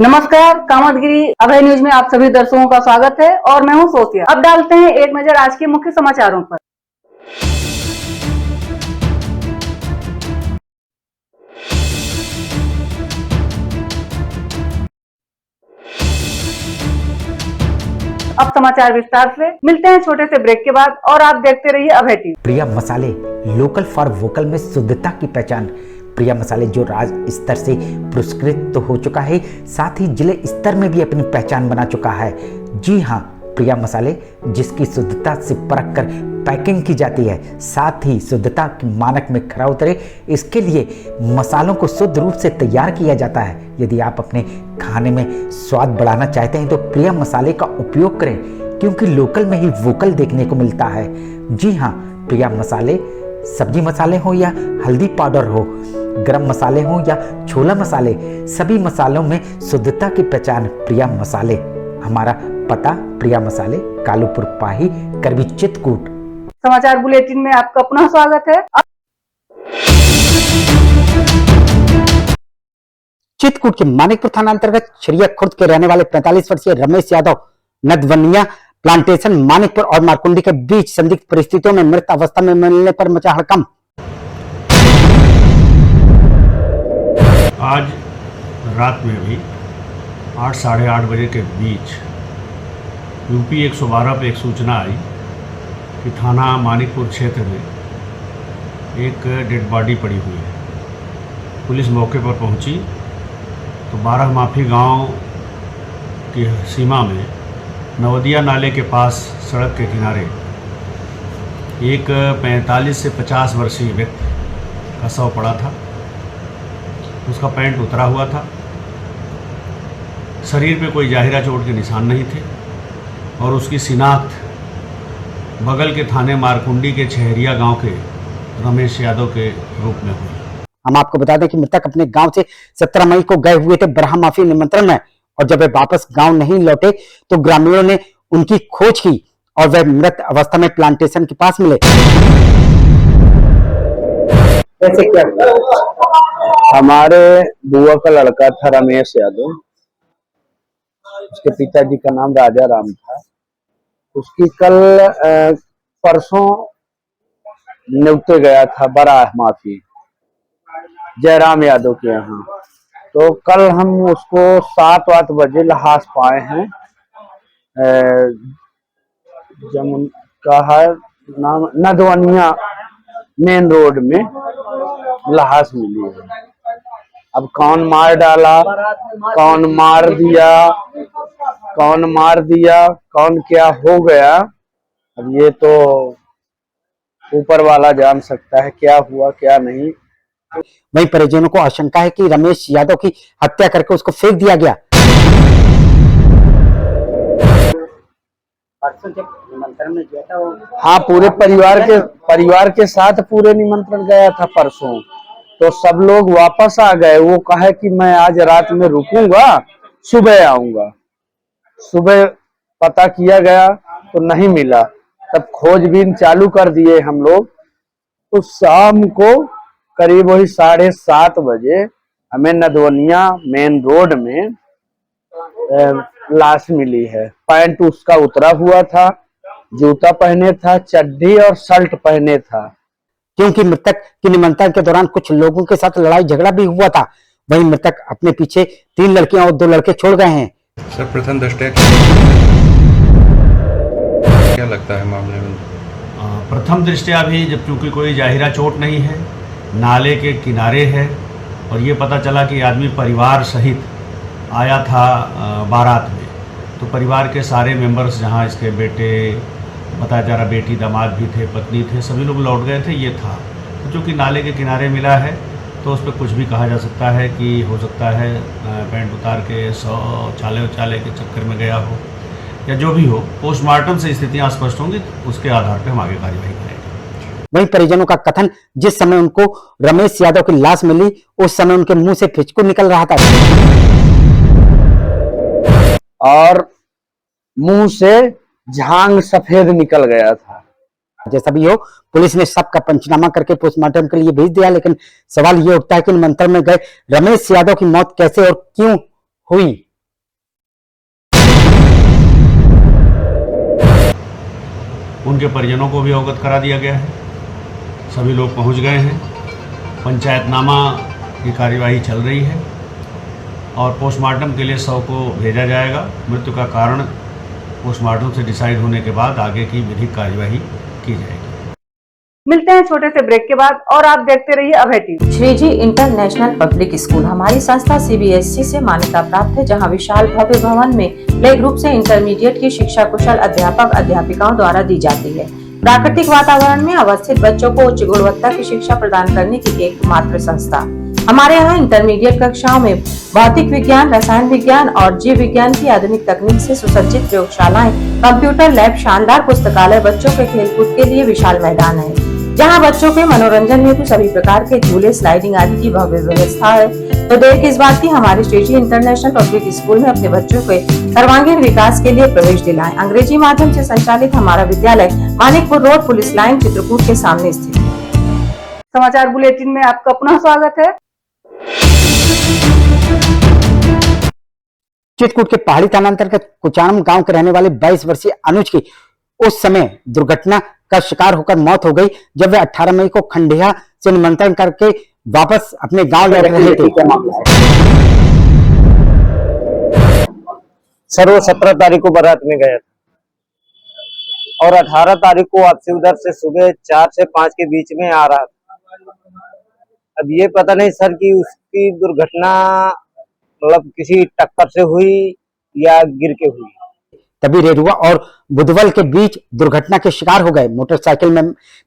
नमस्कार, कामतगिरी अभय न्यूज में आप सभी दर्शकों का स्वागत है और मैं हूं सोफिया। अब डालते हैं एक नजर आज के मुख्य समाचारों पर। अब समाचार विस्तार से। मिलते हैं छोटे से ब्रेक के बाद और आप देखते रहिए अभय टीवी। प्रिया मसाले, लोकल फॉर वोकल में शुद्धता की पहचान। प्रिया मसाले जो राज्य स्तर से पुरस्कृत तो हो चुका है, साथ ही जिले स्तर में भी अपनी पहचान बना चुका है। जी हाँ, प्रिया मसाले जिसकी शुद्धता से परख कर पैकिंग की जाती है, साथ ही शुद्धता के मानक में खरा उतरे, इसके लिए मसालों को शुद्ध रूप से तैयार किया जाता है। यदि आप अपने खाने में स्वाद बढ़ाना चाहते हैं तो प्रिया मसाले का उपयोग करें, क्योंकि लोकल में ही वोकल देखने को मिलता है। जी हाँ, प्रिया मसाले सब्जी मसाले हो या हल्दी पाउडर हो, गरम मसाले हो या छोला मसाले, सभी मसालों में शुद्धता की पहचान प्रिया मसाले। हमारा पता प्रिया मसाले, कालूपुर पाही, करवी, चित्रकूट। समाचार बुलेटिन में आपका पुनः स्वागत है। चित्रकूट के मानिकपुर थाना अंतर्गत छरिया खुर्द के रहने वाले 45 वर्षीय रमेश यादव नदवनिया प्लांटेशन मानिकपुर और मारकुंडी के बीच संदिग्ध परिस्थितियों में मृत अवस्था में मिलने पर मचा हड़कंप। आज रात में भी 8 साढ़े 8 बजे के बीच यूपी 112 पे एक सूचना आई कि थाना मानिकपुर क्षेत्र में एक डेड बॉडी पड़ी हुई है। पुलिस मौके पर पहुंची तो 12 माफी गांव की सीमा में नवदिया नाले के पास सड़क के किनारे एक 45 से 50 वर्षीय व्यक्ति का शव पड़ा था। उसका पैंट उतरा हुआ था, शरीर पे कोई जाहिरा चोट के निशान नहीं थे और उसकी शिनाख्त बगल के थाने मारकुंडी के छहरिया गांव के रमेश यादव के रूप में हुई। हम आपको बता दें कि मृतक अपने गांव से 17 मई को गए हुए थे बरहा माफी निमंत्रण में, और जब वे वापस गांव नहीं लौटे तो ग्रामीणों ने उनकी खोज की और वे मृत अवस्था में प्लांटेशन के पास मिले। ऐसे क्या हमारे बुआ का लड़का था रमेश यादव, उसके पिताजी का नाम राजा राम था। उसकी कल परसों न्योते गया था बराह माफी जयराम यादव के यहाँ। तो कल हम उसको 7-8 बजे लहास पाए हैं। जमुन का है नाम नदवनिया मेन रोड में लहास मिली है। अब कौन मार डाला, कौन मार दिया, कौन क्या हो गया, अब ये तो ऊपर वाला जान सकता है क्या हुआ क्या नहीं। वहीं परिजनों को आशंका है कि रमेश यादव की हत्या करके उसको फेंक दिया गया। निमंत्रण में गया था हाँ, पूरे परिवार के साथ पूरे निमंत्रण गया था परसों। तो सब लोग वापस आ गए। वो कहे कि मैं आज रात में रुकूंगा, सुबह आऊंगा। सुबह पता किया गया तो नहीं मिला, तब खोजबीन चालू कर दिए हम लोग। तो शाम को करीब वही 7:30 बजे हमें नदवनिया मेन रोड में लाश मिली है। पैंट उसका उतरा हुआ था, जूता पहने था, चड्डी और शर्ट पहने था। क्योंकि मृतक के निमंत्रण के दौरान कुछ लोगों के साथ लड़ाई झगड़ा भी हुआ था। वहीं मृतक अपने पीछे 3 लड़कियां और 2 लड़के छोड़ गए हैं। सर, प्रथम दृष्टया क्या लगता है मामले में? प्रथम दृष्टया भी जब चूंकि कोई जाहिरा चोट नहीं है, नाले के किनारे है और ये पता चला कि आदमी परिवार सहित आया था बारात में, तो परिवार के सारे मेंबर्स, जहाँ इसके बेटे बताया जा रहा, बेटी दामाद भी थे, पत्नी थे, सभी लोग लौट गए थे। ये था तो चूँकि नाले के किनारे मिला है तो उस पर कुछ भी कहा जा सकता है कि हो सकता है पैंट उतार के शौचालय के चक्कर में गया हो या जो भी हो। पोस्टमार्टम से स्थितियाँ स्पष्ट होंगी तो उसके आधार पर हम आगे कार्यवाही करेंगे। वहीं परिजनों का कथन, जिस समय उनको रमेश यादव की लाश मिली उस समय उनके मुंह से फिचकू निकल रहा था और मुंह से झांग सफेद निकल गया था। जैसा भी हो, पुलिस ने शव का पंचनामा करके पोस्टमार्टम के लिए भेज दिया। लेकिन सवाल ये उठता है कि निमंत्रण में गए रमेश यादव की मौत कैसे और क्यों हुई। उनके परिजनों को भी अवगत करा दिया गया है। सभी लोग पहुंच गए हैं। पंचायतनामा की कार्यवाही चल रही है और पोस्टमार्टम के लिए शव को भेजा जाएगा। मृत्यु का कारण पोस्टमार्टम से डिसाइड होने के बाद आगे की विधिक कार्यवाही की जाएगी। मिलते हैं छोटे से ब्रेक के बाद और आप देखते रहिए Abhay TV. Shriji international public school हमारी संस्था सीबीएसई से मान्यता प्राप्त है, जहां विशाल भव्य भवन में प्ले ग्रुप से इंटरमीडिएट की शिक्षा कुशल अध्यापक अध्यापिकाओं द्वारा दी जाती है। प्राकृतिक वातावरण में अवस्थित बच्चों को उच्च गुणवत्ता की शिक्षा प्रदान करने की एकमात्र संस्था। हमारे यहाँ इंटरमीडिएट कक्षाओं में भौतिक विज्ञान, रसायन विज्ञान और जीव विज्ञान की आधुनिक तकनीक से सुसज्जित प्रयोगशालाएं, कंप्यूटर लैब, शानदार पुस्तकालय, बच्चों के खेलकूद के लिए विशाल मैदान है, जहां बच्चों के मनोरंजन हेतु सभी प्रकार के झूले, स्लाइडिंग आदि की भव्य व्यवस्था है। तो देर किस बात की, हमारे श्रीजी इंटरनेशनल पब्लिक स्कूल में अपने बच्चों के सर्वांगीण विकास के लिए प्रवेश दिलाएं। अंग्रेजी माध्यम से संचालित हमारा विद्यालय Manikpur road, police line, Chitrakoot के सामने स्थित है। समाचार बुलेटिन में आपका पुनः स्वागत है। चित्रकूट के पहाड़ी थाना अंतर्गत कुचानम गांव के रहने वाले 22 वर्षीय अनुज की उस समय दुर्घटना का शिकार होकर मौत हो गई जब वे 18 मई को खंडेया से निमंत्रण करके वापस अपने गांव लौट रहे थे। सर वो 17 तारीख को बारात में गया था और 18 तारीख को वापसी उधर से सुबह 4 से 5 के बीच में आ रहा था। अब ये पता नहीं सर कि उसकी दुर्घटना मतलब किसी टक्कर से हुई या गिर के हुई। तभी रेरुआ और बुधवल के बीच दुर्घटना के शिकार हो गए। मोटरसाइकिल में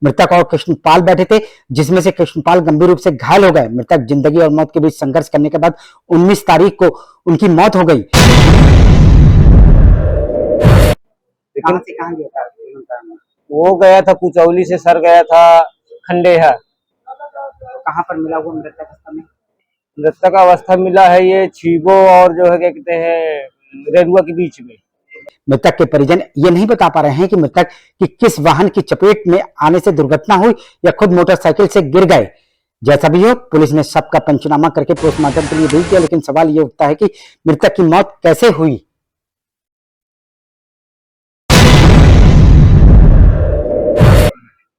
मृतक और कृष्णपाल बैठे थे, जिसमें से कृष्णपाल गंभीर रूप से घायल हो गए। मृतक जिंदगी और मौत के बीच संघर्ष करने के बाद 19 तारीख को उनकी मौत हो गई। लेकिन कहाँ गया था? वो गया था कुचौली से, सर गया था खंडेहा। कहाँ पर मिला वो मृतक अवस्था में? मृतक अवस्था मिला है ये छीबो और जो है क्या कहते हैं रेरुआ के बीच में। मृतक के परिजन ये नहीं बता पा रहे हैं कि मृतक की किस वाहन की चपेट में आने से दुर्घटना हुई या खुद मोटरसाइकिल से गिर गए। जैसा भी हो, पुलिस ने सबका पंचनामा करके पोस्टमार्टम के लिए भेज दिया, लेकिन सवाल ये उठता है कि मृतक की मौत कैसे हुई।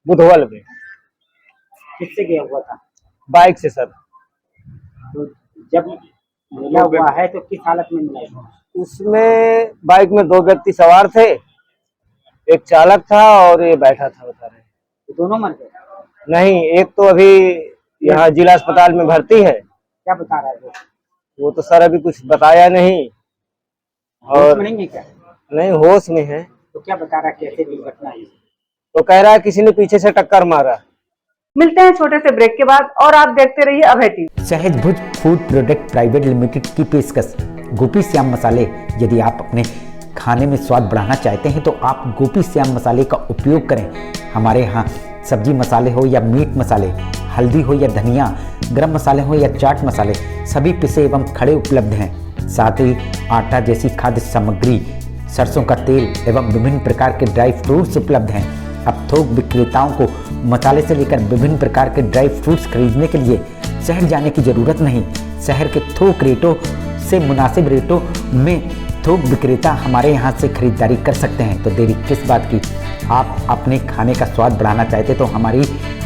बुधवल में। किससे गया हुआ था? बाइक से सर। तो जब मिला हुआ है तो किस हालत में मिला हुआ? उसमें बाइक में 2 व्यक्ति सवार थे, एक चालक था और ये बैठा था, बता रहे। तो दोनों मर गए? नहीं, एक तो अभी यहाँ जिला अस्पताल में भर्ती है। क्या बता रहा है वो तो सर अभी कुछ बताया नहीं। और नहीं है क्या? नहीं, होश में है। तो क्या बता रहा है कैसे दुर्घटना हुई? तो कह रहा है किसी ने पीछे से टक्कर मारा। मिलते हैं छोटे से ब्रेक के बाद और आप देखते रहिए अभय टीवी। सहज भुज फूड प्रोडक्ट प्राइवेट लिमिटेड की पेशकश गोपी श्याम मसाले। यदि आप अपने खाने में स्वाद बढ़ाना चाहते हैं तो आप गोपी श्याम मसाले का उपयोग करें। हमारे यहाँ सब्जी मसाले हो या मीट मसाले, हल्दी हो या धनिया, गरम मसाले हो या चाट मसाले, सभी पिसे एवं खड़े उपलब्ध हैं। साथ ही आटा जैसी खाद्य सामग्री, सरसों का तेल एवं विभिन्न प्रकार के ड्राई फ्रूट्स उपलब्ध हैं। अब थोक विक्रेताओं को मसाले से लेकर विभिन्न प्रकार के ड्राई फ्रूट्स खरीदने के लिए शहर जाने की जरूरत नहीं। शहर के थोक रेटों से मुनासिब रेटों में थोक विक्रेता हमारे यहाँ से खरीदारी कर सकते हैं। तो देरी किस बात की, आप अपने खाने का स्वाद बढ़ाना चाहते तो हमारी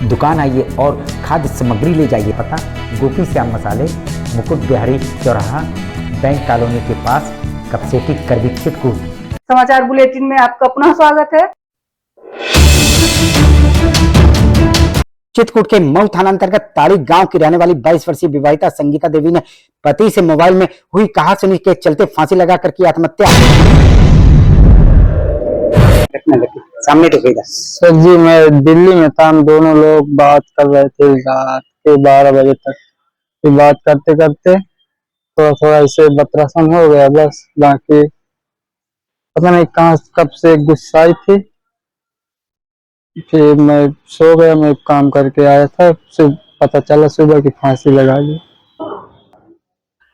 दुकान आइए और खाद्य सामग्री ले जाइए। पता गोपी श्याम मसाले, मुकुट बिहारी चौराहा, बैंक कॉलोनी के पास, कपसेटी, करवी, चित्रकूट। समाचार बुलेटिन में आपका पुनः स्वागत है। चित्रकूट के मऊ थाना अंतर्गत ताड़ी गांव की रहने वाली 22 वर्षीय विवाहिता संगीता देवी ने पति से मोबाइल में हुई कहासुनी के चलते फांसी लगाकर की आत्महत्या। सामने तो गई सर जी, मैं दिल्ली में था। हम दोनों लोग बात कर रहे थे रात के 12 बजे तक। फिर बात करते करते थोड़ा थोड़ा ऐसे बतरासन हो गया बस। बाकी पता नहीं कहाँ कब से गुस्सा आई थी। फिर मैं सो गया, मैं काम करके आया था, फिर पता चला सुबह की फांसी लगा ली।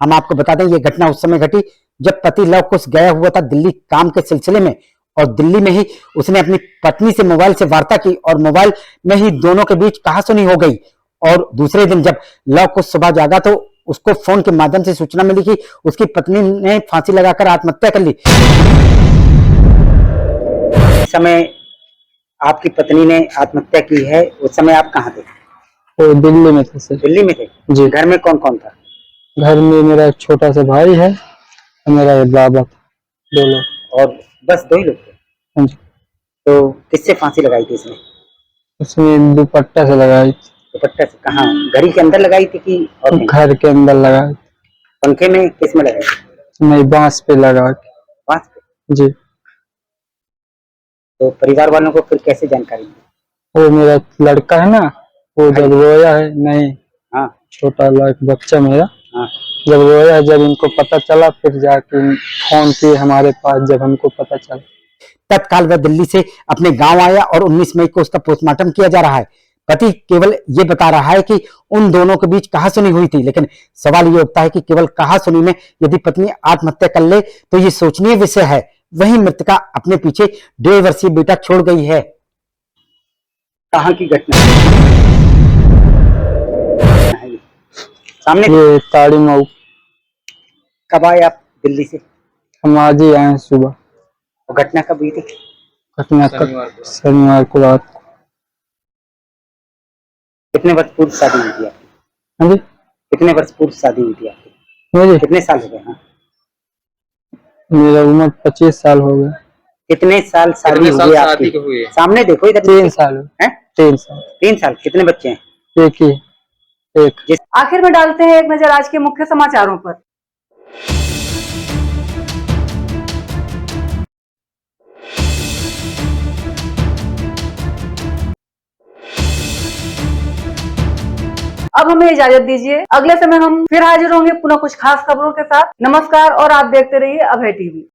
हम आपको बता दें, ये घटना उस समय घटी जब पति लव कुश गया हुआ था दिल्ली काम के सिलसिले में, और दिल्ली में ही उसने अपनी पत्नी से मोबाइल से वार्ता की और मोबाइल में ही दोनों के बीच कहासुनी हो गई। और दूसरे दिन जब लव कुश सुबह जागा तो उसको फोन के माध्यम से सूचना मिली कि उसकी पत्नी ने फांसी लगाकर आत्महत्या कर ली। समय आपकी पत्नी ने आत्महत्या की है, उस समय आप कहाँ थे? वो दिल्ली में थे सर। दिल्ली में थे? जी। घर में कौन कौन था? घर में मेरा एक छोटा सा भाई है और मेरा एक बाबा था, 2 लोग। और बस 2 ही लोग थे? हाँ जी। तो किससे फांसी लगाई थी इसने? उसमें दुपट्टा से लगाई थी। दुपट्टा से? कहाँ, घड़ी के अंदर लगाई थी कि और कहीं? घर के अंदर लगाई थी। पंखे में किस में लगाई? नहीं, बांस पे लगा के। बांस पे? जी। तो परिवार वालों को फिर कैसे जानकारी दी? वो मेरा लड़का है ना, वो जब रोया है, नहीं हाँ छोटा बच्चा मेरा, हाँ। जब रोया है, जब इनको पता चला, फिर जाके फोन किए हमारे पास, जब हमको पता चला। तत्काल वह दिल्ली से अपने गांव आया और 19 मई को उसका पोस्टमार्टम किया जा रहा है। पति केवल ये बता रहा है कि उन दोनों के बीच कहासुनी हुई थी, लेकिन सवाल ये उठता है कि केवल कहासुनी में यदि पत्नी आत्महत्या कर ले तो ये सोचनीय विषय है। वहीं मृतका अपने पीछे 1.5 वर्षीय बेटा छोड़ गई है। कहाँ की घटना है? सामने? ये ताड़ी मऊ। कब आए आप दिल्ली से? हम आज ही आए सुबह। और घटना कब हुई थी? घटना शनिवार को रात को। कितने वर्ष पूर्व शादी हुई थी आपकी? हाँ जी। कितने वर्ष पूर्व शादी हुई थी आपकी? मुझे कितने साल हो गए? हाँ, मेरा उम्र 25 साल हो गया। कितने साल शादी हुई आपकी? सामने देखो इधर। 3 साल है? 3 साल। 3 साल। कितने बच्चे हैं? एक ही, एक। आखिर में डालते हैं एक नजर आज के मुख्य समाचारों पर। अब हमें इजाजत दीजिए, अगले समय हम फिर हाजिर होंगे पुनः कुछ खास खबरों के साथ। नमस्कार और आप देखते रहिए अभय टीवी।